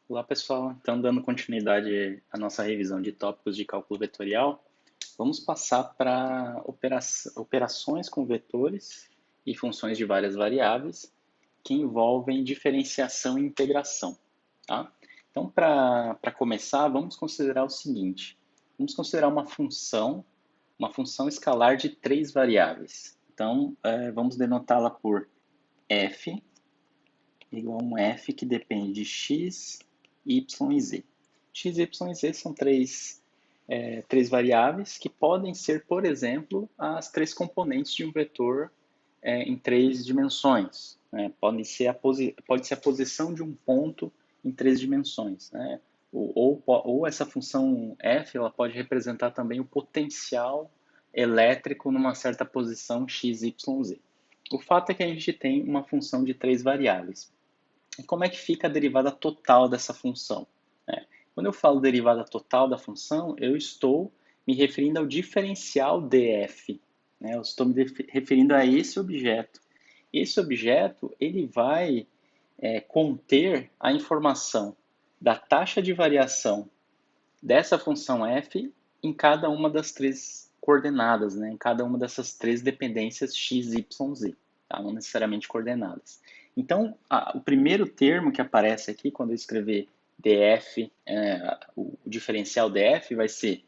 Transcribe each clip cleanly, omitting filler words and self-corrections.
Olá pessoal, então dando continuidade à nossa revisão de tópicos de cálculo vetorial, vamos passar para operações com vetores e funções de várias variáveis que envolvem diferenciação e integração. Tá? Então, para começar, vamos considerar o seguinte: vamos considerar uma função escalar de três variáveis. Então, vamos denotá-la por f igual a um f que depende de x, y e z. X, y e z são três variáveis que podem ser, por exemplo, as três componentes de um vetor em três dimensões. Né? Pode ser a posição de um ponto em três dimensões. Né? Ou essa função f ela pode representar também o potencial elétrico numa certa posição x, y, z. O fato é que a gente tem uma função de três variáveis. E como é que fica a derivada total dessa função? Quando eu falo derivada total da função, eu estou me referindo ao diferencial df. Eu estou me referindo a esse objeto. Esse objeto ele vai conter a informação da taxa de variação dessa função f em cada uma das três coordenadas, em cada uma dessas três dependências x, y, z, tá? Não necessariamente coordenadas. Então, o primeiro termo que aparece aqui, quando eu escrever df, o diferencial df vai ser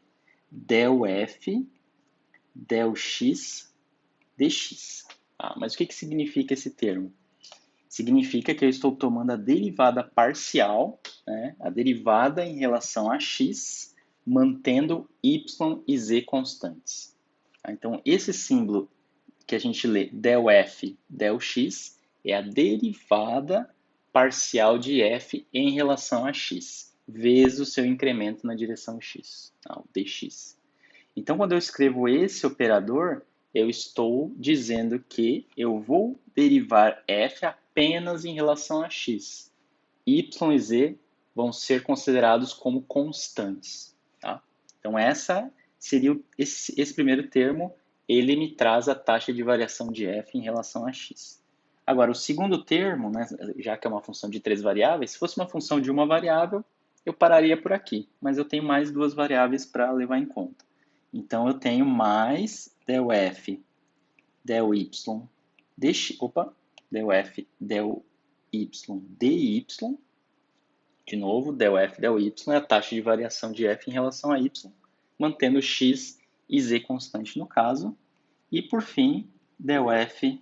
del f, del x, dx. Tá? Mas o que significa esse termo? Significa que eu estou tomando a derivada parcial, a derivada em relação a x, mantendo y e z constantes. Então, esse símbolo que a gente lê del f, del x, é a derivada parcial de f em relação a x, vezes o seu incremento na direção x, o dx. Então, quando eu escrevo esse operador, eu estou dizendo que eu vou derivar f apenas em relação a x. Y e z vão ser considerados como constantes. Tá? Então, esse primeiro termo, ele me traz a taxa de variação de f em relação a x. Agora, o segundo termo, já que é uma função de três variáveis, se fosse uma função de uma variável, eu pararia por aqui, mas eu tenho mais duas variáveis para levar em conta. Então, eu tenho mais del f, del y, del f, del y, dy. De novo, del f, del y é a taxa de variação de f em relação a y, mantendo x e z constante no caso. E, por fim, del f,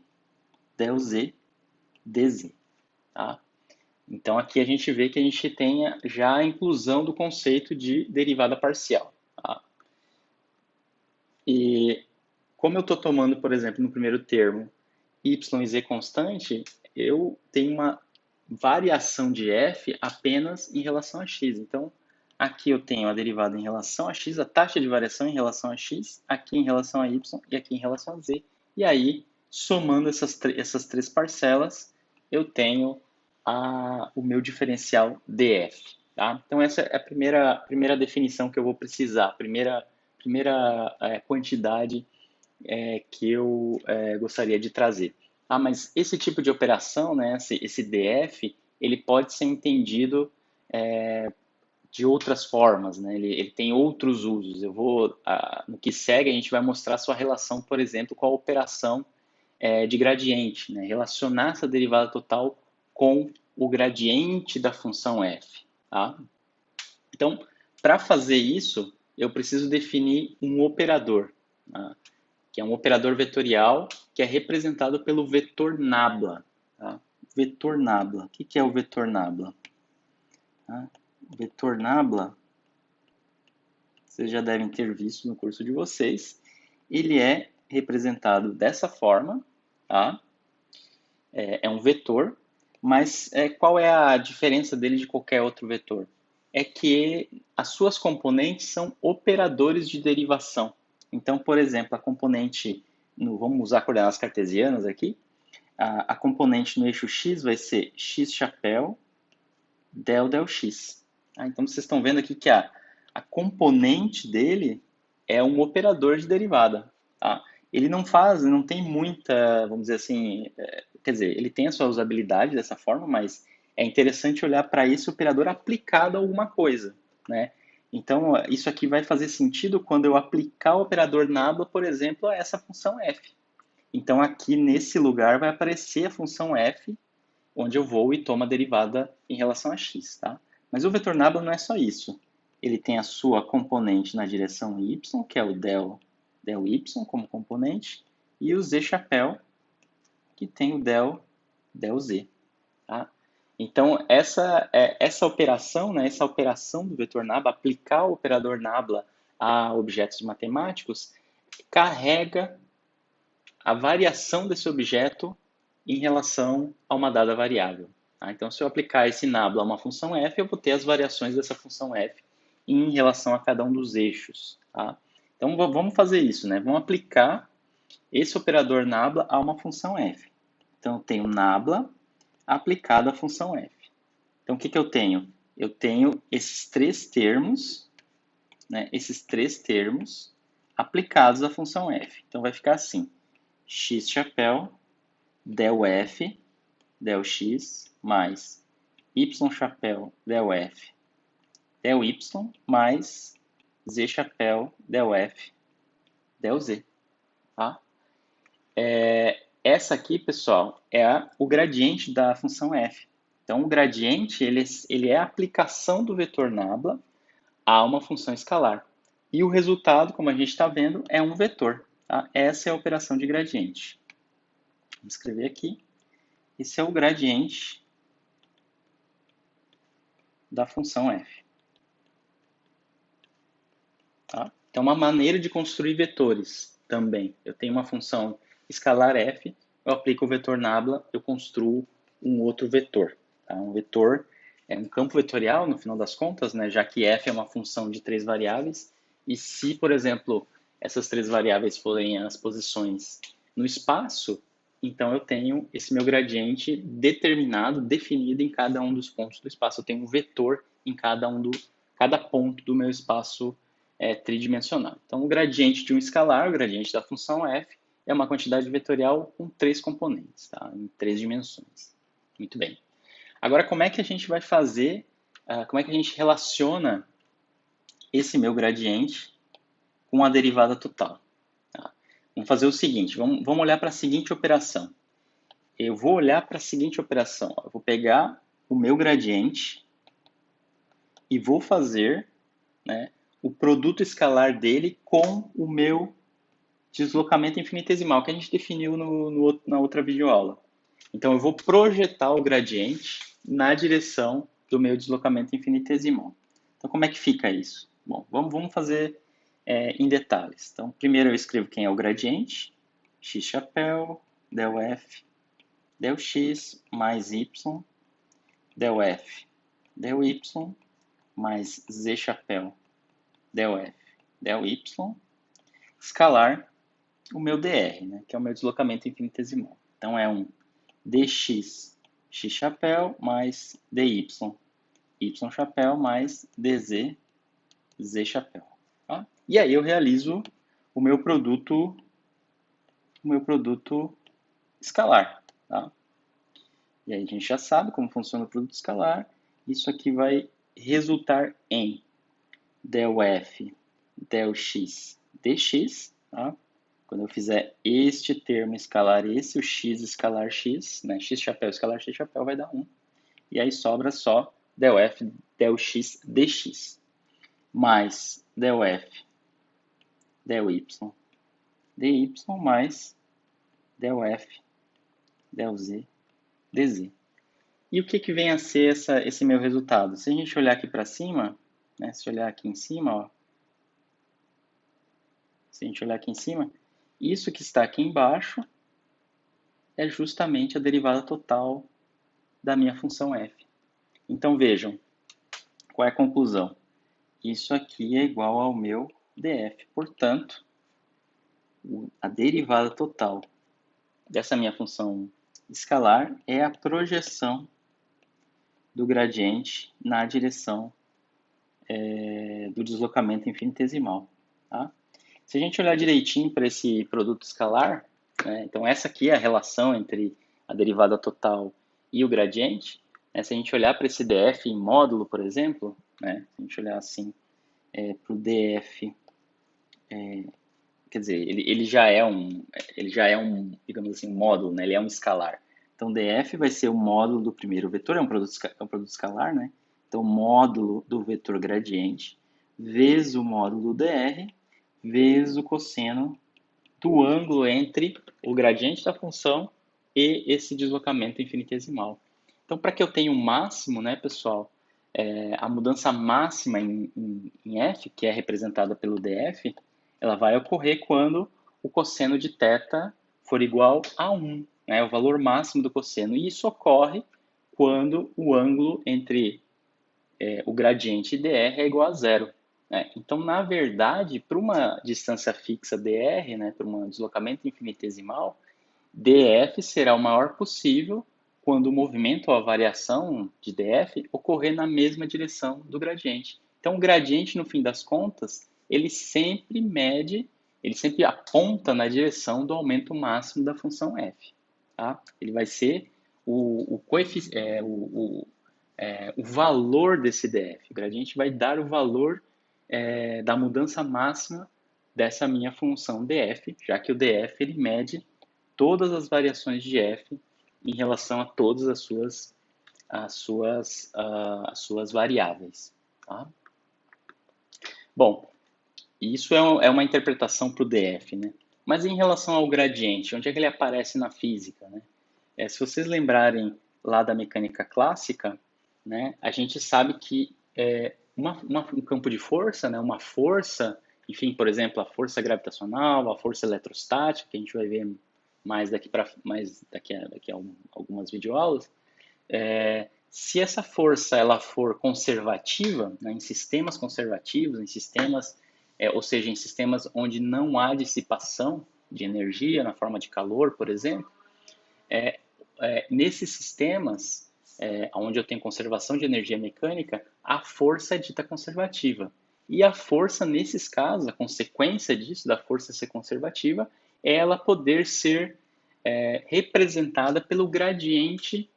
del z, dz. Tá? Então, aqui a gente vê que a gente tem já a inclusão do conceito de derivada parcial. Tá? E como eu estou tomando, por exemplo, no primeiro termo, y e z constante, eu tenho uma variação de f apenas em relação a x. Então, aqui eu tenho a derivada em relação a x, a taxa de variação em relação a x, aqui em relação a y e aqui em relação a z. E aí, somando essas três parcelas, eu tenho o meu diferencial df. Tá? Então, essa é a primeira definição que eu vou precisar, a primeira quantidade que eu gostaria de trazer. Mas esse tipo de operação, esse DF, ele pode ser entendido de outras formas, ele tem outros usos. No que segue, a gente vai mostrar sua relação, por exemplo, com a operação de gradiente, relacionar essa derivada total com o gradiente da função f. Tá? Então, para fazer isso, eu preciso definir um operador, tá? Que é um operador vetorial que é representado pelo vetor nabla. Tá? Vetor nabla. O que é o vetor nabla? Tá? O vetor nabla, vocês já devem ter visto no curso de vocês, ele é representado dessa forma, tá? É um vetor, mas qual é a diferença dele de qualquer outro vetor? É que as suas componentes são operadores de derivação. Então, por exemplo, a componente, vamos usar coordenadas cartesianas aqui, a componente no eixo x vai ser x chapéu del x. Então, vocês estão vendo aqui que a componente dele é um operador de derivada. Tá? Ele não tem muita, vamos dizer assim, quer dizer, ele tem a sua usabilidade dessa forma, mas é interessante olhar para esse operador aplicado a alguma coisa, né? Então, isso aqui vai fazer sentido quando eu aplicar o operador nabla, por exemplo, a essa função f. Então, aqui nesse lugar vai aparecer a função f, onde eu vou e tomo a derivada em relação a x, tá? Mas o vetor nabla não é só isso. Ele tem a sua componente na direção y, que é o del y como componente, e o z chapéu, que tem o del z, tá? Então, essa operação, né, essa operação do vetor nabla, aplicar o operador nabla a objetos matemáticos, carrega a variação desse objeto em relação a uma dada variável. Tá? Então, se eu aplicar esse nabla a uma função f, eu vou ter as variações dessa função f em relação a cada um dos eixos. Tá? Então, vamos fazer isso, né? Vamos aplicar esse operador nabla a uma função f. Então, eu tenho nabla aplicado à função f. Então, o que eu tenho? Eu tenho esses três termos, né? Esses três termos aplicados à função f. Então, vai ficar assim: x chapéu del f del x mais y chapéu del f del y mais z chapéu del f del z. Tá? Essa aqui, pessoal, é o gradiente da função f. Então, o gradiente ele é a aplicação do vetor nabla a uma função escalar. E o resultado, como a gente está vendo, é um vetor. Tá? Essa é a operação de gradiente. Vamos escrever aqui. Esse é o gradiente da função f. Tá? Então, uma maneira de construir vetores também. Eu tenho uma função escalar f, eu aplico o vetor nabla, eu construo um outro vetor. Tá? Um vetor é um campo vetorial, no final das contas, né? Já que f é uma função de três variáveis. E se, por exemplo, essas três variáveis forem as posições no espaço, então eu tenho esse meu gradiente determinado, definido em cada um dos pontos do espaço. Eu tenho um vetor em cada ponto do meu espaço tridimensional. Então, o gradiente de um escalar, o gradiente da função f, é uma quantidade vetorial com três componentes, tá? Em três dimensões. Muito bem. Agora, como é que a gente vai fazer, como é que a gente relaciona esse meu gradiente com a derivada total? Tá? Vamos fazer o seguinte, vamos olhar para a seguinte operação. Eu vou olhar para a seguinte operação. Eu vou pegar o meu gradiente e vou fazer, né, o produto escalar dele com o meu deslocamento infinitesimal, que a gente definiu na outra videoaula. Então, eu vou projetar o gradiente na direção do meu deslocamento infinitesimal. Então, como é que fica isso? Bom, vamos fazer em detalhes. Então, primeiro eu escrevo quem é o gradiente, x chapéu, del f, del x, mais y, del f, del y, mais z chapéu, del f, del y, escalar o meu dr, né, que é o meu deslocamento infinitesimal. Então, é um dx x chapéu mais dy y chapéu mais dz z chapéu. Tá? E aí eu realizo o meu produto escalar. Tá? E aí a gente já sabe como funciona o produto escalar. Isso aqui vai resultar em del f del x dx. Tá? Quando eu fizer este termo escalar esse, o x escalar x, né? X chapéu escalar x chapéu vai dar 1. E aí sobra só del f del x dx. Mais del f del y dy mais del f del z dz. E o que vem a ser esse meu resultado? Se a gente olhar aqui para cima, né? Se olhar aqui em cima, ó, se a gente olhar aqui em cima, isso que está aqui embaixo é justamente a derivada total da minha função f. Então vejam, qual é a conclusão? Isso aqui é igual ao meu df. Portanto, a derivada total dessa minha função escalar é a projeção do gradiente na direção do deslocamento infinitesimal. Tá? Se a gente olhar direitinho para esse produto escalar, né, então essa aqui é a relação entre a derivada total e o gradiente. né? Se a gente olhar para esse DF em módulo, por exemplo, né? Se a gente olhar assim para o DF, quer dizer, ele já é um, digamos assim, um módulo, né? Ele é um escalar. Então, DF vai ser o módulo do primeiro vetor, é um produto escalar, né? Então, módulo do vetor gradiente vezes o módulo dr vezes o cosseno do ângulo entre o gradiente da função e esse deslocamento infinitesimal. Então, para que eu tenha um máximo, né, pessoal, a mudança máxima em f, que é representada pelo df, ela vai ocorrer quando o cosseno de θ for igual a 1, né, o valor máximo do cosseno. E isso ocorre quando o ângulo entre o gradiente dr é igual a zero. Né? Então, na verdade, para uma distância fixa dr, né, para um deslocamento infinitesimal, df será o maior possível quando o movimento ou a variação de df ocorrer na mesma direção do gradiente. Então, o gradiente, no fim das contas, ele sempre aponta na direção do aumento máximo da função f. Tá? Ele vai ser o valor desse df. O gradiente vai dar o valor da mudança máxima dessa minha função df, já que o df ele mede todas as variações de f em relação a todas as suas variáveis. Tá? Bom, isso é uma interpretação para o df, né? Mas em relação ao gradiente, onde é que ele aparece na física? Né? Se vocês lembrarem lá da mecânica clássica, né, a gente sabe que um campo de força, né, uma força, enfim, por exemplo, a força gravitacional, a força eletrostática, que a gente vai ver mais daqui a algumas videoaulas, se essa força ela for conservativa, né, em sistemas conservativos, em sistemas, ou seja, em sistemas onde não há dissipação de energia na forma de calor, por exemplo, nesses sistemas, onde eu tenho conservação de energia mecânica, a força é dita conservativa. E a força, nesses casos, a consequência disso, da força ser conservativa, é ela poder ser representada pelo gradiente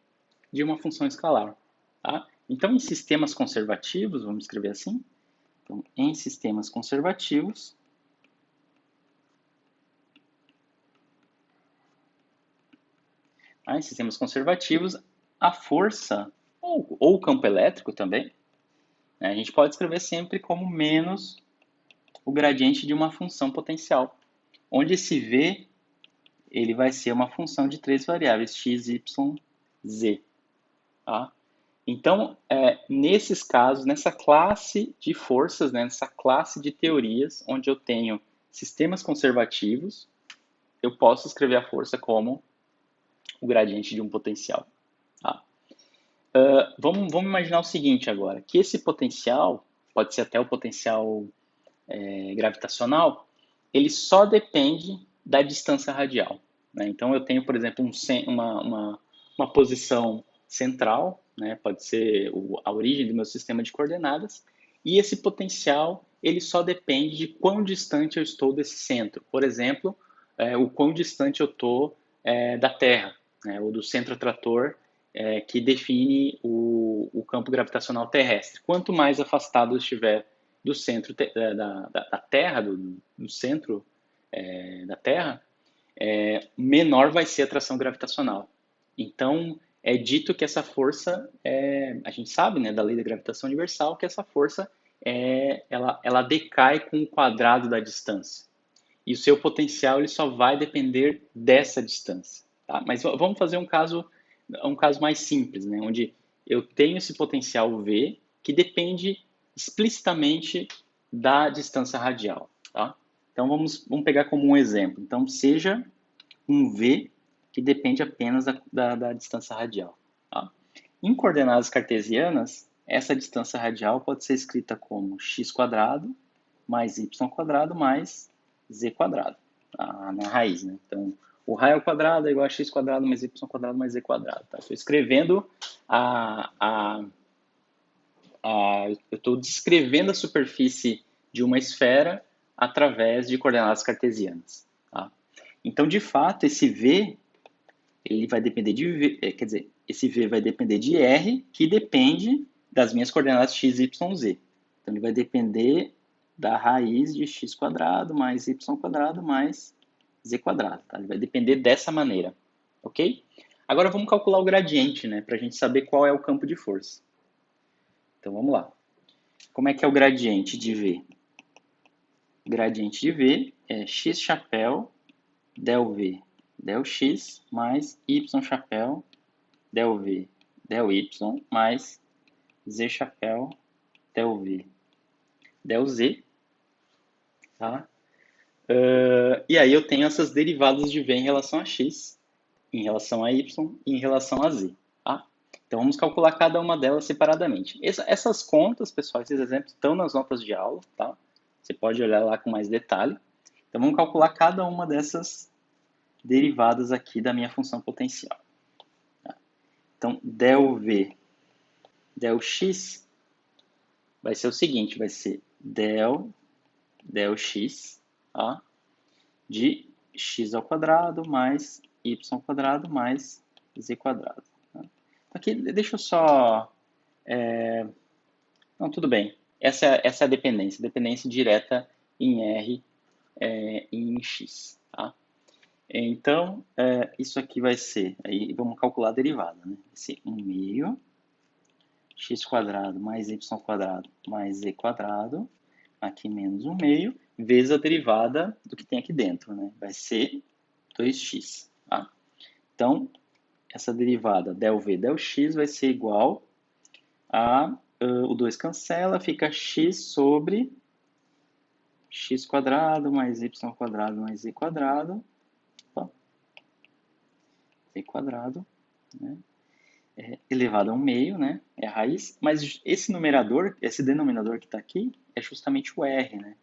de uma função escalar. Tá? Então, em sistemas conservativos, vamos escrever assim, então, em sistemas conservativos, em sistemas conservativos, a força, ou o campo elétrico também, né, a gente pode escrever sempre como menos o gradiente de uma função potencial, onde esse V ele vai ser uma função de três variáveis, x, y, z. Tá? Então, nesses casos, nessa classe de forças, né, nessa classe de teorias, onde eu tenho sistemas conservativos, eu posso escrever a força como o gradiente de um potencial. Tá? Vamos imaginar o seguinte agora, que esse potencial, pode ser até o potencial gravitacional, ele só depende da distância radial. Né? Então, eu tenho, por exemplo, uma posição central, né? Pode ser a origem do meu sistema de coordenadas, e esse potencial ele só depende de quão distante eu estou desse centro. Por exemplo, o quão distante eu estou da Terra, né? Ou do centro atrator que define o campo gravitacional terrestre. Quanto mais afastado eu estiver do centro da Terra, do centro da Terra, menor vai ser a atração gravitacional. Então, é dito que essa força, a gente sabe, né, da lei da gravitação universal, que essa força ela decai com o quadrado da distância. E o seu potencial ele só vai depender dessa distância. Tá? Mas vamos fazer um caso mais simples, né, onde eu tenho esse potencial V que depende explicitamente da distância radial. Tá? Então, vamos pegar como um exemplo. Então, seja um V que depende apenas da distância radial. Tá? Em coordenadas cartesianas, essa distância radial pode ser escrita como x² mais y² mais z², tá? Na raiz. Né? Então, o raio ao quadrado é igual a x² mais y² mais z². Tá? Estou escrevendo eu estou descrevendo a superfície de uma esfera através de coordenadas cartesianas. Tá? Então, de fato, esse V ele vai depender de V, quer dizer, esse V vai depender de R, que depende das minhas coordenadas x, y, z. Então, ele vai depender da raiz de x quadrado mais y quadrado mais z quadrado. Tá? Ele vai depender dessa maneira, ok? Agora vamos calcular o gradiente, né, para a gente saber qual é o campo de força. Então vamos lá. Como é que é o gradiente de V? O gradiente de V é x chapéu del V del x mais y chapéu del V del y mais z chapéu del V del z, tá? E aí eu tenho essas derivadas de V em relação a x, em relação a y e em relação a z, tá? Então vamos calcular cada uma delas separadamente. Essas contas, pessoal, esses exemplos estão nas notas de aula, tá? Você pode olhar lá com mais detalhe. Então vamos calcular cada uma dessas derivadas aqui da minha função potencial. Tá? Então del V del x vai ser o seguinte, vai ser del x, tá? De x ao quadrado mais y ao quadrado mais z quadrado. Tá? Então aqui, deixa eu só... Não, tudo bem. Essa é a dependência direta em R em x. Tá? Então, isso aqui vai ser... Aí vamos calcular a derivada. Né? Vai ser 1 meio x quadrado mais y quadrado mais z quadrado, aqui menos 1 meio, vezes a derivada do que tem aqui dentro, né? Vai ser 2x, tá? Então, essa derivada del v del x vai ser igual a, o 2 cancela, fica x sobre x quadrado mais y quadrado mais z quadrado, opa, z quadrado, né? Elevado a 1 meio, né? É a raiz, mas esse numerador, esse denominador que está aqui, é justamente o r, né?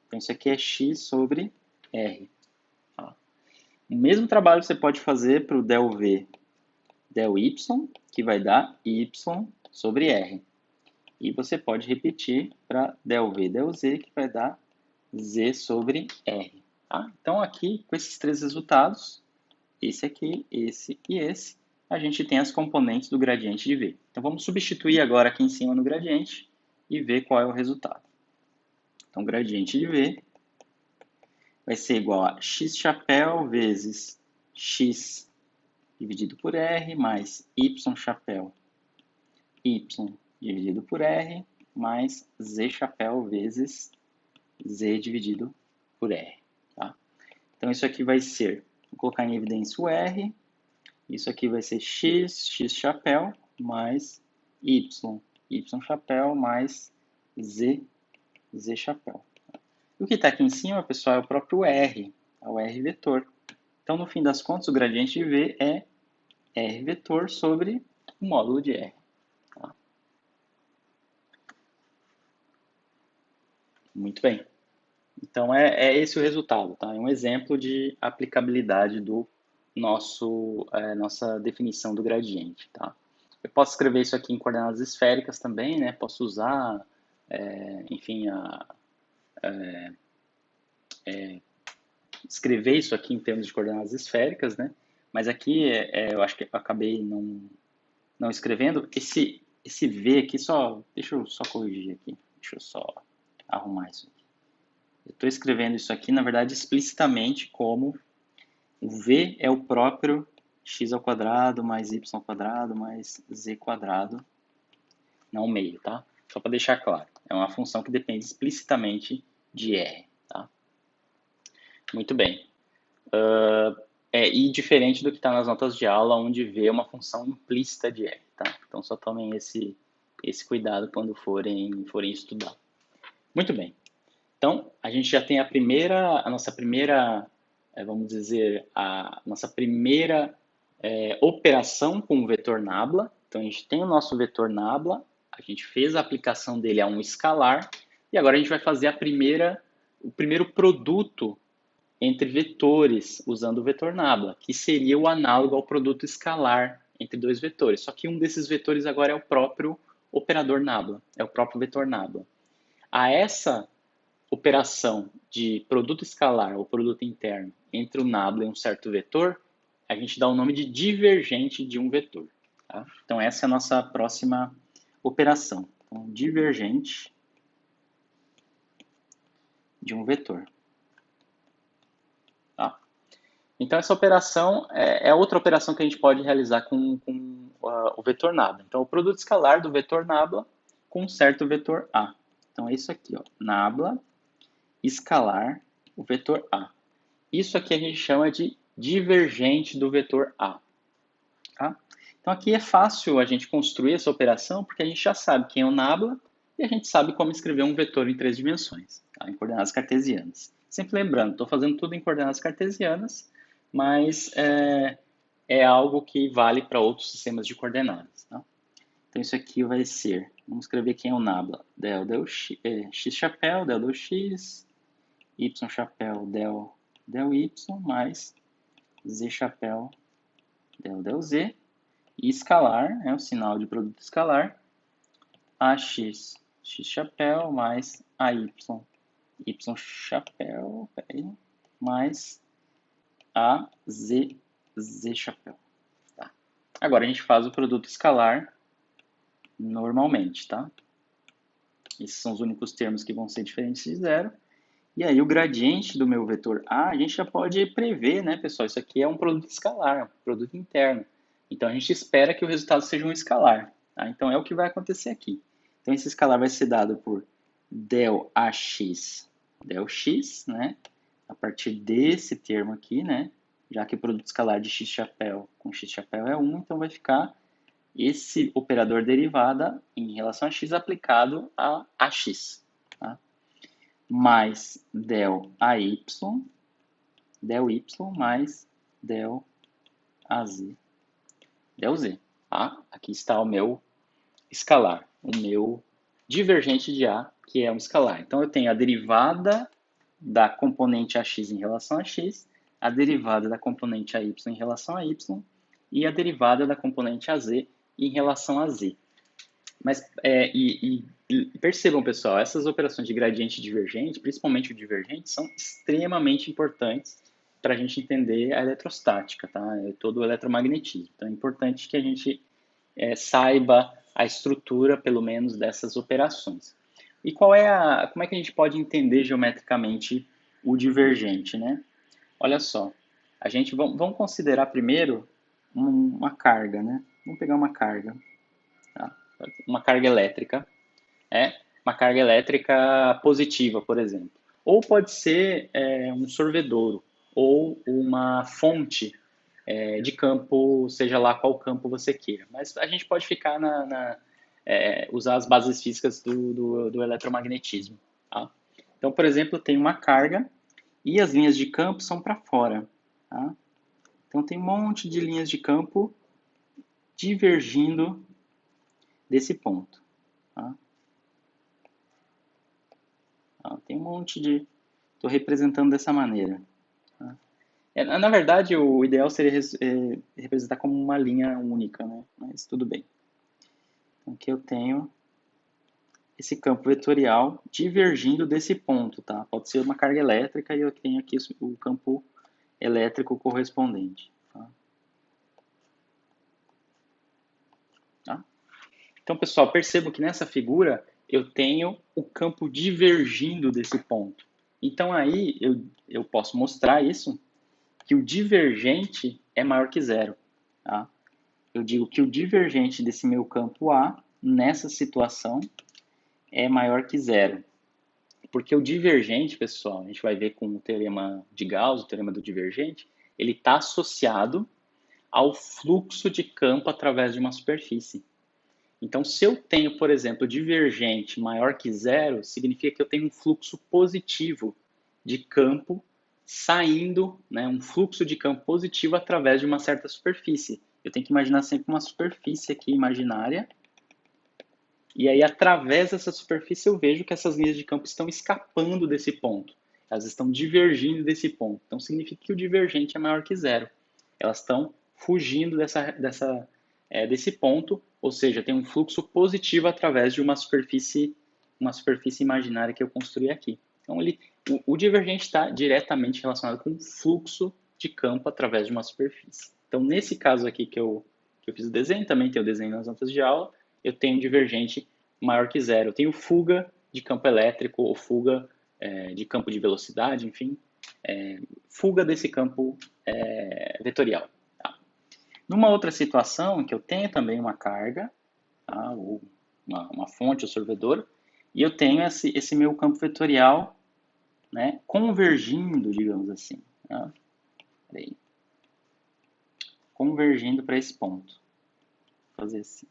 Então, isso aqui é x sobre r. Tá? O mesmo trabalho você pode fazer para o del v del y, que vai dar y sobre r. E você pode repetir para del v del z, que vai dar z sobre r. Tá? Então, aqui, com esses três resultados, esse aqui, esse e esse, a gente tem as componentes do gradiente de V. Então, vamos substituir agora aqui em cima no gradiente e ver qual é o resultado. Então, o gradiente de V vai ser igual a x chapéu vezes x dividido por r mais y chapéu y dividido por r mais z chapéu vezes z dividido por r. Tá? Então, isso aqui vai ser, vou colocar em evidência o r, isso aqui vai ser x chapéu mais y chapéu mais z chapéu. E o que está aqui em cima, pessoal, é o próprio r, é o r vetor. Então, no fim das contas, o gradiente de V é r vetor sobre o módulo de r. Tá? Muito bem. Então, é esse o resultado. Tá? É um exemplo de aplicabilidade do nossa definição do gradiente. Tá? Eu posso escrever isso aqui em coordenadas esféricas também, né? Posso usar, enfim, escrever isso aqui em termos de coordenadas esféricas, né? Mas aqui eu acho que eu acabei não escrevendo. Esse V aqui, deixa eu só corrigir aqui. Deixa eu só arrumar isso aqui. Eu estou escrevendo isso aqui, na verdade, explicitamente como o V é o próprio x ao quadrado mais y ao quadrado mais z quadrado, não meio, tá? Só para deixar claro. É uma função que depende explicitamente de R, tá? Muito bem. E diferente do que está nas notas de aula, onde V é uma função implícita de R, tá? Então, só tomem esse cuidado quando forem estudar. Muito bem. Então, a gente já tem a nossa primeira, vamos dizer, a nossa primeira operação com o vetor nabla. Então, a gente tem o nosso vetor nabla, a gente fez a aplicação dele a um escalar, e agora a gente vai fazer o primeiro produto entre vetores, usando o vetor nabla, que seria o análogo ao produto escalar entre dois vetores. Só que um desses vetores agora é o próprio operador nabla, é o próprio vetor nabla. A essa operação de produto escalar ou produto interno entre o nabla e um certo vetor, a gente dá o nome de divergente de um vetor. Tá? Então, essa é a nossa próxima operação. Então, divergente de um vetor. Tá? Então, essa operação é outra operação que a gente pode realizar com o vetor nabla. Então, o produto escalar do vetor nabla com um certo vetor A. Então, é isso aqui, ó, nabla escalar o vetor A. Isso aqui a gente chama de divergente do vetor A. Tá? Então, aqui é fácil a gente construir essa operação, porque a gente já sabe quem é o nabla e a gente sabe como escrever um vetor em 3 dimensões, tá? Em coordenadas cartesianas. Sempre lembrando, estou fazendo tudo em coordenadas cartesianas, mas é algo que vale para outros sistemas de coordenadas. Tá? Então, isso aqui vai ser, vamos escrever quem é o nabla, del x, x chapéu, del x, y chapéu, del y, mais z chapéu, del z, e escalar, o sinal de produto escalar, AX, x chapéu, mais AY, y chapéu, mais AZ, z chapéu. Tá? Agora a gente faz o produto escalar normalmente, tá? Esses são os únicos termos que vão ser diferentes de zero. E aí o gradiente do meu vetor A, a gente já pode prever, né, pessoal? Isso aqui é um produto escalar, um produto interno. Então a gente espera que o resultado seja um escalar. Tá? Então é o que vai acontecer aqui. Então esse escalar vai ser dado por del AX, del x, né? A partir desse termo aqui, né? Já que o produto escalar de x chapéu com x chapéu é 1, então vai ficar esse operador derivada em relação a x aplicado a AX. Tá? Mais del AY, del y mais del AZ, del z. Tá? Aqui está o meu escalar, o meu divergente de A, que é um escalar. Então, eu tenho a derivada da componente AX em relação a x, a derivada da componente AY em relação a y e a derivada da componente AZ em relação a z. Mas, percebam, pessoal, essas operações de gradiente e divergente, principalmente o divergente, são extremamente importantes para a gente entender a eletrostática, tá? Todo o eletromagnetismo. Então, é importante que a gente saiba a estrutura, pelo menos, dessas operações. E como é que a gente pode entender geometricamente o divergente, né? Olha só, vamos considerar primeiro uma carga, né? Vamos pegar uma carga, tá? Uma carga elétrica, uma carga elétrica positiva, por exemplo. Ou pode ser um sorvedouro, ou uma fonte de campo, seja lá qual campo você queira. Mas a gente pode ficar usar as bases físicas do eletromagnetismo. Tá? Então, por exemplo, tem uma carga e as linhas de campo são para fora. Tá? Então, tem um monte de linhas de campo divergindo desse ponto. Tá? Tem um monte de... Estou representando dessa maneira. Tá? Na verdade, o ideal seria representar como uma linha única, né? Mas tudo bem. Então, aqui eu tenho esse campo vetorial divergindo desse ponto, tá? Pode ser uma carga elétrica e eu tenho aqui o campo elétrico correspondente. Tá? Então, pessoal, percebam que nessa figura eu tenho o campo divergindo desse ponto. Então, aí eu posso mostrar isso, que o divergente é maior que zero. Tá? Eu digo que o divergente desse meu campo A, nessa situação, é maior que zero. Porque o divergente, pessoal, a gente vai ver com o teorema de Gauss, o teorema do divergente, ele está associado ao fluxo de campo através de uma superfície. Então, se eu tenho, por exemplo, divergente maior que zero, significa que eu tenho um fluxo positivo de campo saindo, né, um fluxo de campo positivo através de uma certa superfície. Eu tenho que imaginar sempre uma superfície aqui imaginária. E aí, através dessa superfície, eu vejo que essas linhas de campo estão escapando desse ponto. Elas estão divergindo desse ponto. Então, significa que o divergente é maior que zero. Elas estão fugindo desse ponto, ou seja, tem um fluxo positivo através de uma superfície imaginária que eu construí aqui. Então, o divergente está diretamente relacionado com o fluxo de campo através de uma superfície. Então, nesse caso aqui que eu fiz o desenho, também tem o desenho nas notas de aula, eu tenho divergente maior que zero. Eu tenho fuga de campo elétrico ou fuga de campo de velocidade, enfim, fuga desse campo vetorial. Tá? Numa outra situação, em que eu tenho também uma carga, tá? Ou uma fonte, ou sorvedor, e eu tenho esse meu campo vetorial, né, convergindo, digamos assim. Tá? Peraí. Convergindo para esse ponto. Vou fazer assim.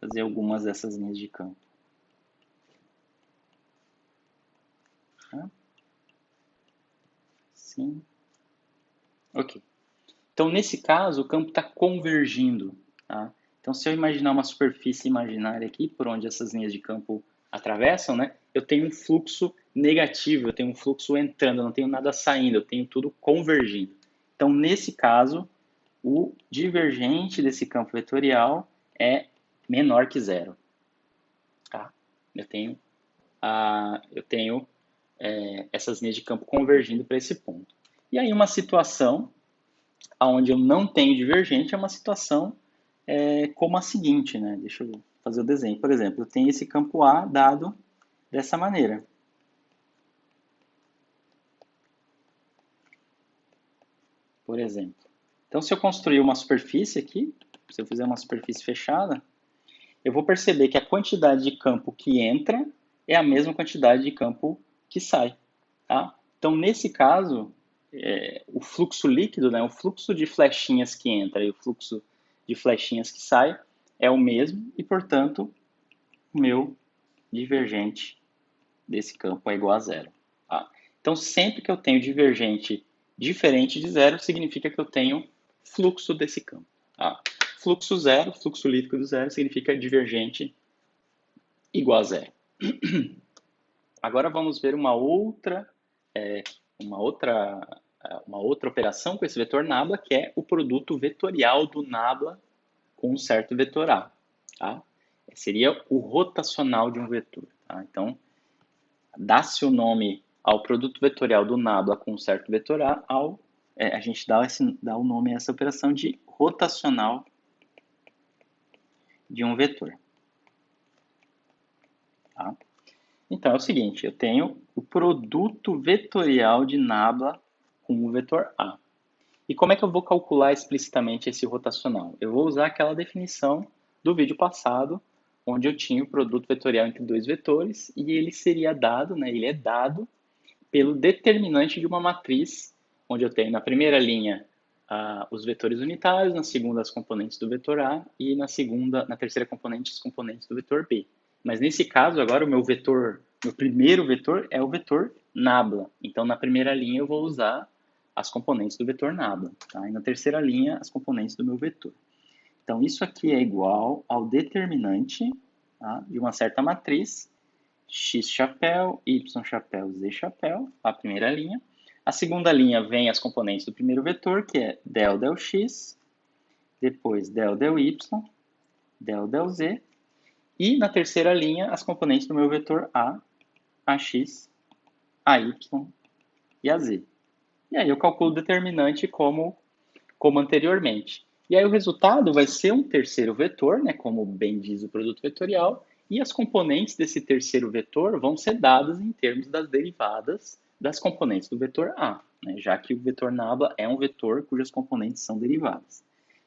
Fazer algumas dessas linhas de campo. Tá? Sim. Ok. Então, nesse caso, o campo está convergindo. Tá? Então, se eu imaginar uma superfície imaginária aqui, por onde essas linhas de campo atravessam, né, eu tenho um fluxo negativo, eu tenho um fluxo entrando, eu não tenho nada saindo, eu tenho tudo convergindo. Então, nesse caso, o divergente desse campo vetorial é menor que zero. Tá? Eu tenho essas linhas de campo convergindo para esse ponto. E aí uma situação onde eu não tenho divergente é uma situação como a seguinte, né? Deixa eu fazer o desenho. Por exemplo, eu tenho esse campo A dado dessa maneira. Por exemplo. Então, se eu construir uma superfície aqui, se eu fizer uma superfície fechada, eu vou perceber que a quantidade de campo que entra é a mesma quantidade de campo que sai. Tá? Então, nesse caso, o fluxo líquido, né, o fluxo de flechinhas que entra e o fluxo de flechinhas que sai é o mesmo e, portanto, o meu divergente desse campo é igual a zero. Tá? Então, sempre que eu tenho divergente diferente de zero, significa que eu tenho fluxo desse campo. Tá? Fluxo zero, fluxo líquido zero, significa divergente igual a zero. Agora vamos ver uma outra operação com esse vetor nabla, que é o produto vetorial do nabla com um certo vetor A. Tá? Seria o rotacional de um vetor. Tá? Então, dá-se o nome ao produto vetorial do nabla com um certo vetor A, a gente dá o nome a essa operação de rotacional de um vetor. Tá? Então, é o seguinte, eu tenho o produto vetorial de nabla com o vetor A. E como é que eu vou calcular explicitamente esse rotacional? Eu vou usar aquela definição do vídeo passado, onde eu tinha o produto vetorial entre dois vetores, e ele seria dado, né, ele é dado pelo determinante de uma matriz, onde eu tenho na primeira linha os vetores unitários, na segunda as componentes do vetor A, e na terceira componente os componentes do vetor B. Mas nesse caso, agora o meu primeiro vetor é o vetor nabla. Então, na primeira linha eu vou usar as componentes do vetor nabla. Tá? E na terceira linha, as componentes do meu vetor. Então, isso aqui é igual ao determinante, tá, de uma certa matriz, x chapéu, y chapéu, z chapéu, a primeira linha. A segunda linha vem as componentes do primeiro vetor, que é del del x, depois del del y, del del z, e na terceira linha, as componentes do meu vetor A, AX, AY e AZ. E aí eu calculo o determinante como anteriormente. E aí o resultado vai ser um terceiro vetor, né, como bem diz o produto vetorial, e as componentes desse terceiro vetor vão ser dadas em termos das derivadas das componentes do vetor A, né, já que o vetor nabla é um vetor cujas componentes são derivadas.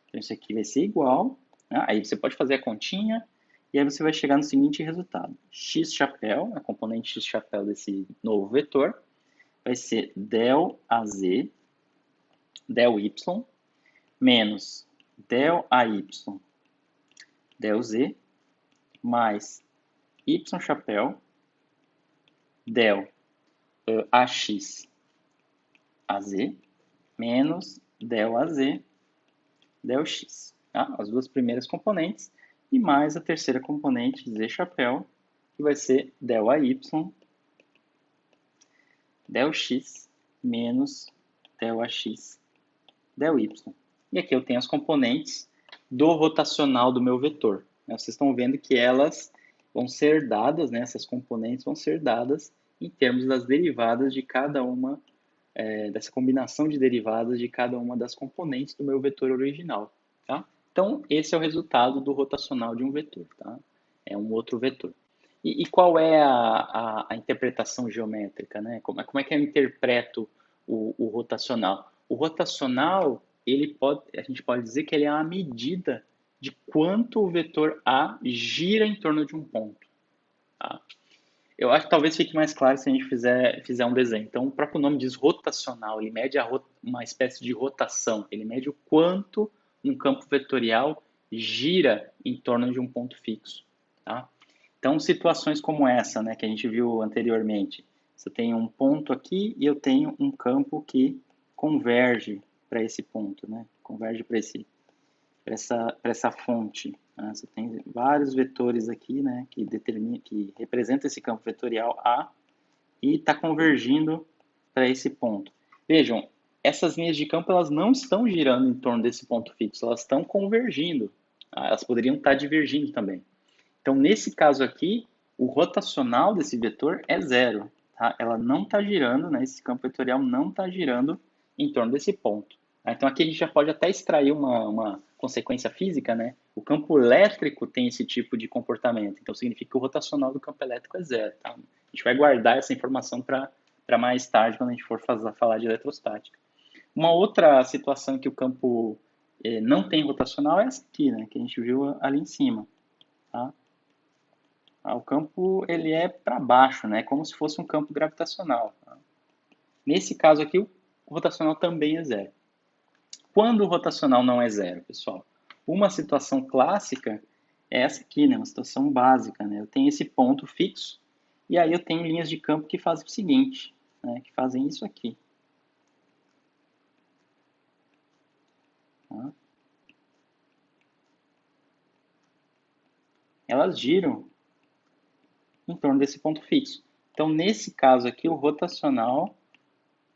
Então isso aqui vai ser igual, né, aí você pode fazer a continha, e aí você vai chegar no seguinte resultado. X chapéu, a componente x chapéu desse novo vetor, vai ser del AZ, del Y, menos del AY, del Z, mais Y chapéu, del AX, AZ, menos del AZ, del X. Tá? As duas primeiras componentes, e mais a terceira componente, Z chapéu, que vai ser del AY, del X, menos del AX, del Y. E aqui eu tenho as componentes do rotacional do meu vetor. Vocês estão vendo que elas vão ser dadas, né, essas componentes vão ser dadas em termos das derivadas de cada uma dessa combinação de derivadas de cada uma das componentes do meu vetor original, tá? Então, esse é o resultado do rotacional de um vetor, tá? É um outro vetor. E qual é a interpretação geométrica, né? Como é que eu interpreto o rotacional? O rotacional, a gente pode dizer que ele é uma medida de quanto o vetor A gira em torno de um ponto, tá? Eu acho que talvez fique mais claro se a gente fizer um desenho. Então, o próprio nome diz rotacional, ele mede uma espécie de rotação, ele mede o quanto um campo vetorial gira em torno de um ponto fixo, tá? Então, situações como essa, né, que a gente viu anteriormente, você tem um ponto aqui e eu tenho um campo que converge para esse ponto, né? Converge para essa fonte, né? Você tem vários vetores aqui, né, que representam esse campo vetorial A e está convergindo para esse ponto. Vejam, essas linhas de campo elas não estão girando em torno desse ponto fixo, elas estão convergindo. Tá? Elas poderiam estar divergindo também. Então, nesse caso aqui, o rotacional desse vetor é zero. Tá? Ela não está girando, né? Esse campo vetorial não está girando em torno desse ponto. Tá? Então, aqui a gente já pode até extrair uma consequência física, né? O campo elétrico tem esse tipo de comportamento. Então, significa que o rotacional do campo elétrico é zero. Tá? A gente vai guardar essa informação para mais tarde, quando a gente for falar de eletrostática. Uma outra situação que o campo não tem rotacional é essa aqui, né? Que a gente viu ali em cima. Tá? O campo ele é para baixo, né? Como se fosse um campo gravitacional. Tá? Nesse caso aqui, o rotacional também é zero. Quando o rotacional não é zero, pessoal? Uma situação clássica é essa aqui, né? Uma situação básica, né? Eu tenho esse ponto fixo e aí eu tenho linhas de campo que fazem o seguinte, né? Que fazem isso aqui. Tá? Elas giram em torno desse ponto fixo. Então, nesse caso aqui, o rotacional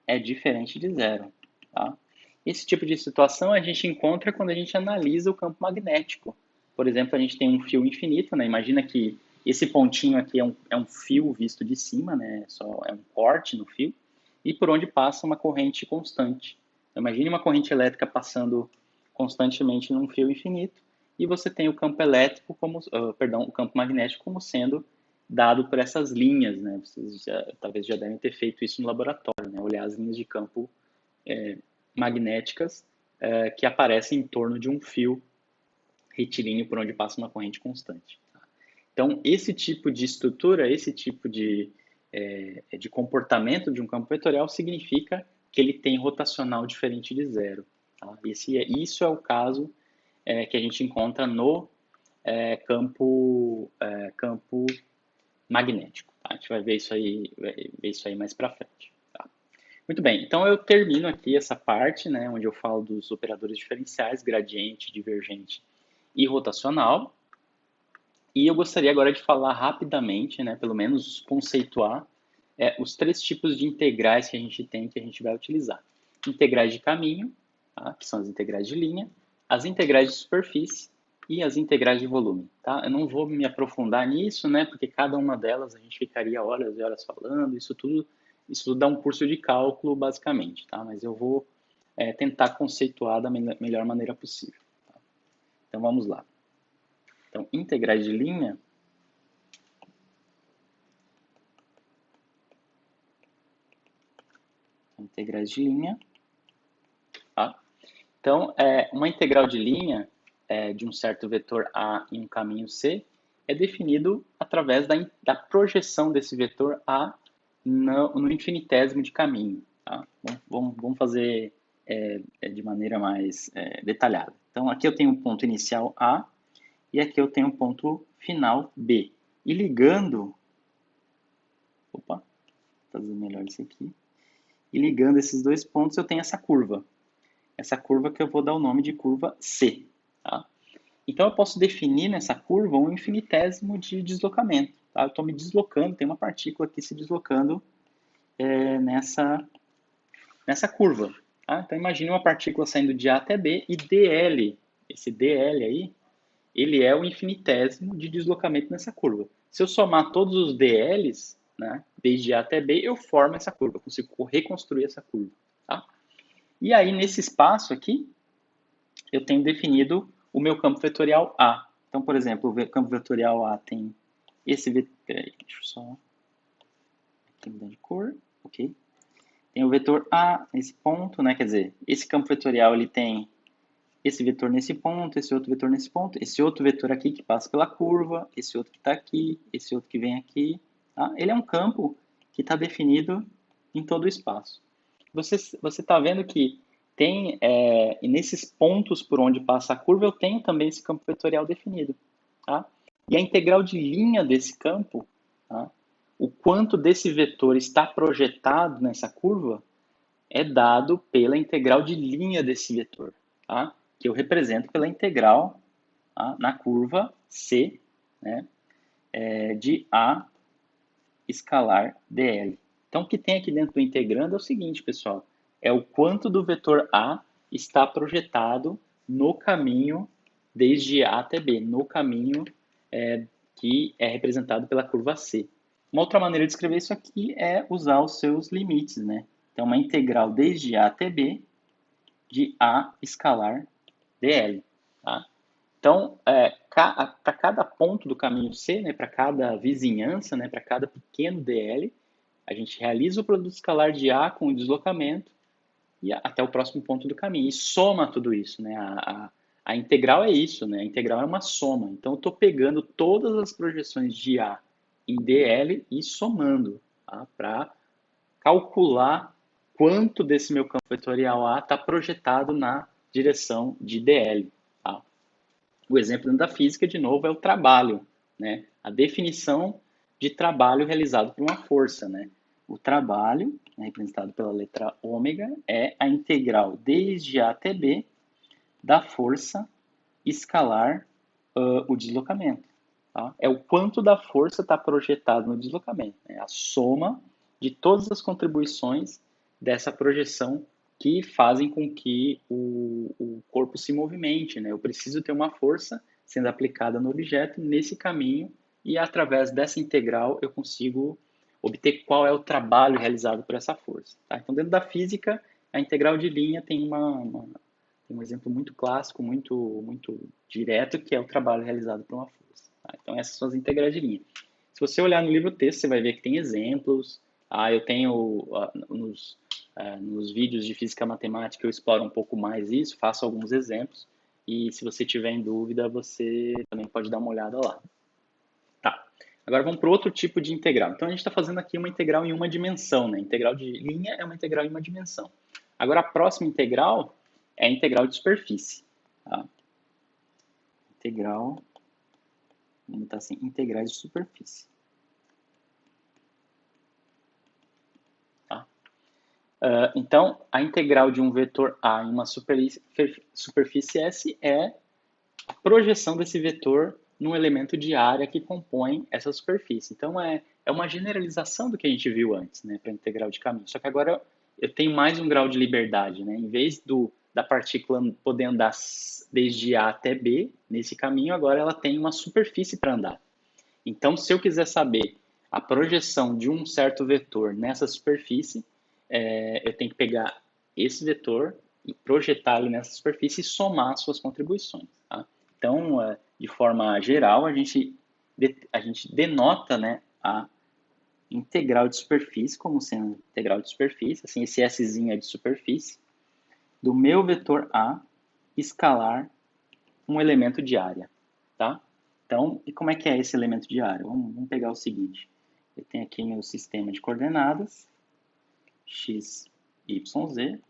é diferente de zero. Tá? Esse tipo de situação a gente encontra quando a gente analisa o campo magnético. Por exemplo, a gente tem um fio infinito, né? Imagina que esse pontinho aqui é um fio visto de cima, né? É um corte no fio, e por onde passa uma corrente constante. Então, imagine uma corrente elétrica passando constantemente num fio infinito, e você tem o campo elétrico como, o campo magnético como sendo dado por essas linhas, né? Vocês talvez já devem ter feito isso no laboratório, né? Olhar as linhas de campo magnéticas que aparecem em torno de um fio retilíneo por onde passa uma corrente constante. Então, esse tipo de estrutura, esse tipo de comportamento de um campo vetorial significa que ele tem rotacional diferente de zero. Tá? Isso é o caso que a gente encontra no campo magnético. Tá? A gente vai ver isso aí mais para frente. Tá? Muito bem, então eu termino aqui essa parte, né, onde eu falo dos operadores diferenciais, gradiente, divergente e rotacional. E eu gostaria agora de falar rapidamente, né, pelo menos conceituar, os três tipos de integrais que a gente tem, que a gente vai utilizar. Integrais de caminho, tá? Que são as integrais de linha, as integrais de superfície e as integrais de volume. Tá? Eu não vou me aprofundar nisso, né, porque cada uma delas a gente ficaria horas e horas falando, isso tudo dá um curso de cálculo, basicamente. Tá? Mas eu vou tentar conceituar da melhor maneira possível. Tá? Então, vamos lá. Então, integrais de linha tá? Então, uma integral de linha de um certo vetor A em um caminho C é definido através da projeção desse vetor A no infinitésimo de caminho. Tá? Vamos fazer de maneira mais detalhada. Então, aqui eu tenho um ponto inicial A e aqui eu tenho um ponto final B. E ligando... Opa, vou fazer melhor isso aqui. E ligando esses dois pontos, eu tenho essa curva. Essa curva que eu vou dar o nome de curva C. Tá? Então, eu posso definir nessa curva um infinitésimo de deslocamento. Tá? Eu estou me deslocando, tem uma partícula aqui se deslocando nessa curva. Tá? Então, imagine uma partícula saindo de A até B e dl, esse dl aí, ele é o infinitésimo de deslocamento nessa curva. Se eu somar todos os dl's, né, desde A até B, eu formo essa curva, eu consigo reconstruir essa curva. Tá? E aí, nesse espaço aqui, eu tenho definido o meu campo vetorial A. Então, por exemplo, o campo vetorial A tem esse vetor... Peraí, deixa eu só... Aqui mudar de cor, ok? Tem o vetor A nesse ponto, né? Quer dizer, esse campo vetorial ele tem esse vetor nesse ponto, esse outro vetor nesse ponto, esse outro vetor aqui que passa pela curva, esse outro que está aqui, esse outro que vem aqui. Tá? Ele é um campo que está definido em todo o espaço. Você está vendo que tem, e nesses pontos por onde passa a curva, eu tenho também esse campo vetorial definido. Tá? E a integral de linha desse campo, tá? O quanto desse vetor está projetado nessa curva, é dado pela integral de linha desse vetor, tá? Que eu represento pela integral, tá? Na curva C, né? De A escalar dl. Então, o que tem aqui dentro do integrando é o seguinte, pessoal, é o quanto do vetor A está projetado no caminho desde A até B, no caminho que é representado pela curva C. Uma outra maneira de escrever isso aqui é usar os seus limites, né? Então, uma integral desde A até B de A escalar dl. Tá? Então, para cada ponto do caminho C, né, para cada vizinhança, né, para cada pequeno dl, a gente realiza o produto escalar de A com o deslocamento e até o próximo ponto do caminho. E soma tudo isso. Né? A integral é isso, né? A integral é uma soma. Então, eu estou pegando todas as projeções de A em dl e somando, tá? Para calcular quanto desse meu campo vetorial A está projetado na direção de dl. Tá? O exemplo da física, de novo, é o trabalho, né? A definição de trabalho realizado por uma força, né? O trabalho, né, representado pela letra ômega, é a integral desde A até B da força escalar o deslocamento. Tá? É o quanto da força está projetado no deslocamento. Né? A soma de todas as contribuições dessa projeção que fazem com que o corpo se movimente. Né? Eu preciso ter uma força sendo aplicada no objeto nesse caminho e através dessa integral eu consigo obter qual é o trabalho realizado por essa força. Tá? Então, dentro da física, a integral de linha tem um exemplo muito clássico, muito direto, que é o trabalho realizado por uma força. Tá? Então, essas são as integrais de linha. Se você olhar no livro texto, você vai ver que tem exemplos. Eu tenho nos vídeos de física matemática, eu exploro um pouco mais isso, faço alguns exemplos. E se você tiver em dúvida, você também pode dar uma olhada lá. Tá. Agora vamos para outro tipo de integral. Então, a gente está fazendo aqui uma integral em uma dimensão. Né? Integral de linha é uma integral em uma dimensão. Agora, a próxima integral é a integral de superfície. Tá? Integral, vamos botar assim, integrais de superfície. Tá? Então, a integral de um vetor A em uma superfície S é a projeção desse vetor num elemento de área que compõe essa superfície. Então, é uma generalização do que a gente viu antes, né, para a integral de caminho. Só que agora eu tenho mais um grau de liberdade. Né? Em vez da partícula poder andar desde A até B, nesse caminho, agora ela tem uma superfície para andar. Então, se eu quiser saber a projeção de um certo vetor nessa superfície, eu tenho que pegar esse vetor e projetar ele nessa superfície e somar suas contribuições. Tá? Então, de forma geral, a gente denota, né, a integral de superfície como sendo integral de superfície, assim, esse Szinho é de superfície, do meu vetor A escalar um elemento de área, tá? Então, e como é que é esse elemento de área? Vamos pegar o seguinte, eu tenho aqui meu sistema de coordenadas, x, y, z,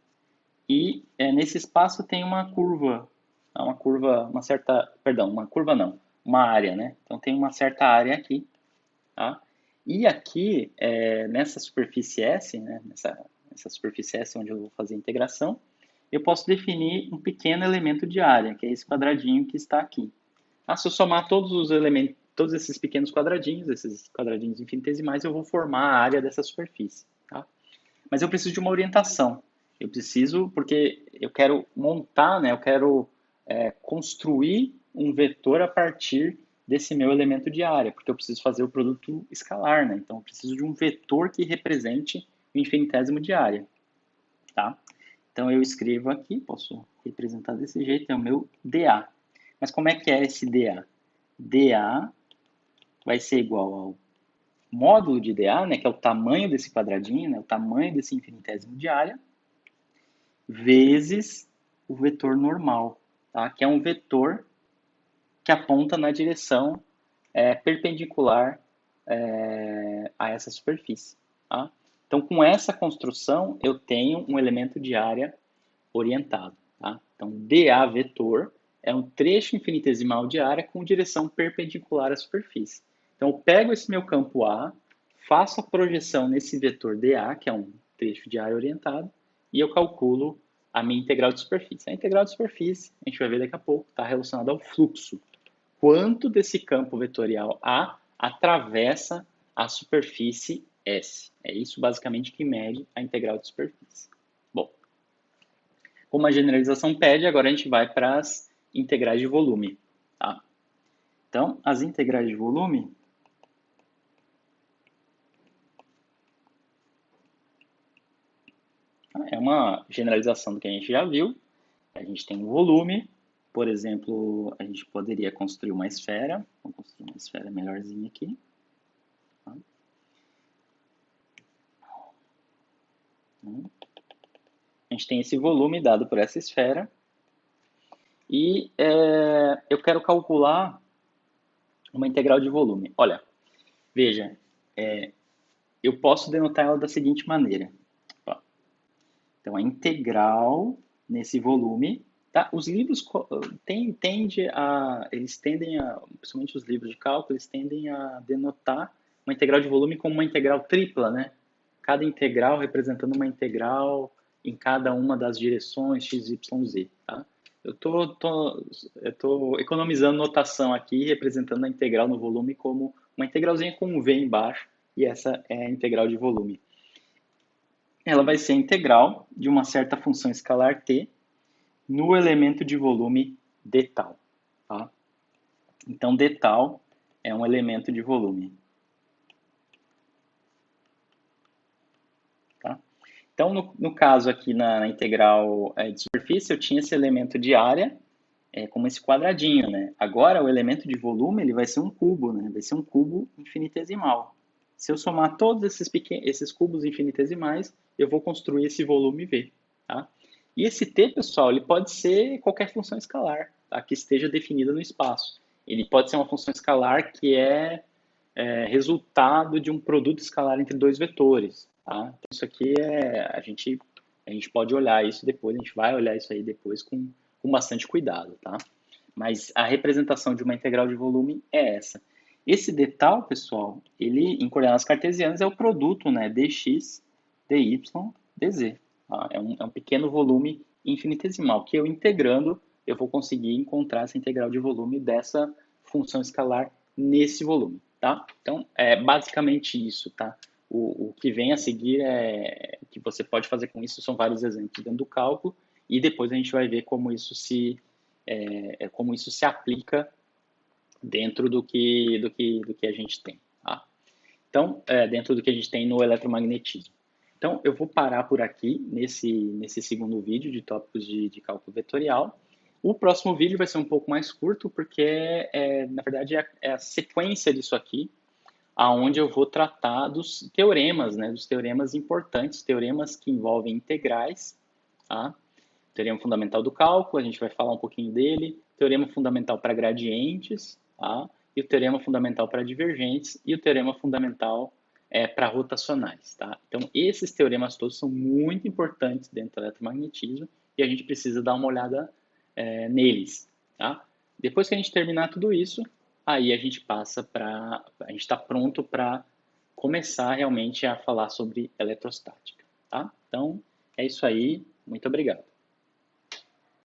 e nesse espaço tem uma curva, uma área, né? Então tem uma certa área aqui, tá? E aqui, nessa superfície S, né, nessa superfície S onde eu vou fazer a integração, eu posso definir um pequeno elemento de área, que é esse quadradinho que está aqui. Se eu somar todos os elementos, todos esses pequenos quadradinhos, esses quadradinhos infinitesimais, eu vou formar a área dessa superfície. Tá? Mas eu preciso de uma orientação. Eu preciso, porque eu quero montar, né, eu quero construir um vetor a partir desse meu elemento de área, porque eu preciso fazer o produto escalar, né? Então, eu preciso de um vetor que represente o infinitésimo de área, tá? Então, eu escrevo aqui, posso representar desse jeito, é o meu dA. Mas como é que é esse dA? dA vai ser igual ao módulo de dA, né, que é o tamanho desse quadradinho, né, o tamanho desse infinitésimo de área, vezes o vetor normal, tá? Que é um vetor que aponta na direção perpendicular a essa superfície. Tá? Então, com essa construção, eu tenho um elemento de área orientado. Tá? Então, dA vetor é um trecho infinitesimal de área com direção perpendicular à superfície. Então, eu pego esse meu campo A, faço a projeção nesse vetor dA, que é um trecho de área orientado, e eu calculo a minha integral de superfície. A integral de superfície, a gente vai ver daqui a pouco, está relacionada ao fluxo. Quanto desse campo vetorial A atravessa a superfície S. É isso basicamente que mede a integral de superfície. Bom, como a generalização pede, agora a gente vai para as integrais de volume. Tá? Então, as integrais de volume é uma generalização do que a gente já viu. A gente tem um volume, por exemplo, a gente poderia construir uma esfera. Vamos construir uma esfera melhorzinha aqui. Tá? A gente tem esse volume dado por essa esfera. E eu quero calcular uma integral de volume. Olha, veja, eu posso denotar ela da seguinte maneira. Então, a integral nesse volume, tá? Os livros eles tendem a, principalmente os livros de cálculo, eles tendem a denotar uma integral de volume como uma integral tripla, né? Cada integral representando uma integral em cada uma das direções x, y, z, tá? Eu tô economizando notação aqui, representando a integral no volume como uma integralzinha com um v embaixo, e essa é a integral de volume. Ela vai ser a integral de uma certa função escalar t no elemento de volume d tal. Tá? Então, d tal é um elemento de volume. Tá? Então, no caso aqui na integral de superfície, eu tinha esse elemento de área como esse quadradinho, né? Agora, o elemento de volume ele vai ser um cubo, né? Vai ser um cubo infinitesimal. Se eu somar todos esses cubos infinitesimais, eu vou construir esse volume V. Tá? E esse T, pessoal, ele pode ser qualquer função escalar tá? Que esteja definida no espaço. Ele pode ser uma função escalar que é resultado de um produto escalar entre dois vetores. Tá? Então, isso aqui a gente pode olhar isso depois, a gente vai olhar isso aí depois com bastante cuidado. Tá? Mas a representação de uma integral de volume é essa. Esse d tal, pessoal, ele em coordenadas cartesianas é o produto, né, dx, dy, dz. Tá? É um pequeno volume infinitesimal que eu integrando eu vou conseguir encontrar essa integral de volume dessa função escalar nesse volume, tá? Então, é basicamente isso, tá? O que vem a seguir que você pode fazer com isso são vários exemplos dentro do cálculo e depois a gente vai ver como isso se aplica dentro do que a gente tem. Tá? Então, dentro do que a gente tem no eletromagnetismo. Então, eu vou parar por aqui nesse segundo vídeo de tópicos de cálculo vetorial. O próximo vídeo vai ser um pouco mais curto, porque, na verdade, é a sequência disso aqui, aonde eu vou tratar dos teoremas, né, dos teoremas importantes, teoremas que envolvem integrais, tá? Teorema fundamental do cálculo, a gente vai falar um pouquinho dele, teorema fundamental para gradientes, tá? E o teorema fundamental para divergentes e o teorema fundamental para rotacionais. Tá? Então, esses teoremas todos são muito importantes dentro do eletromagnetismo e a gente precisa dar uma olhada neles. Tá? Depois que a gente terminar tudo isso, aí a gente passa para... A gente está pronto para começar realmente a falar sobre eletrostática. Tá? Então, é isso aí. Muito obrigado.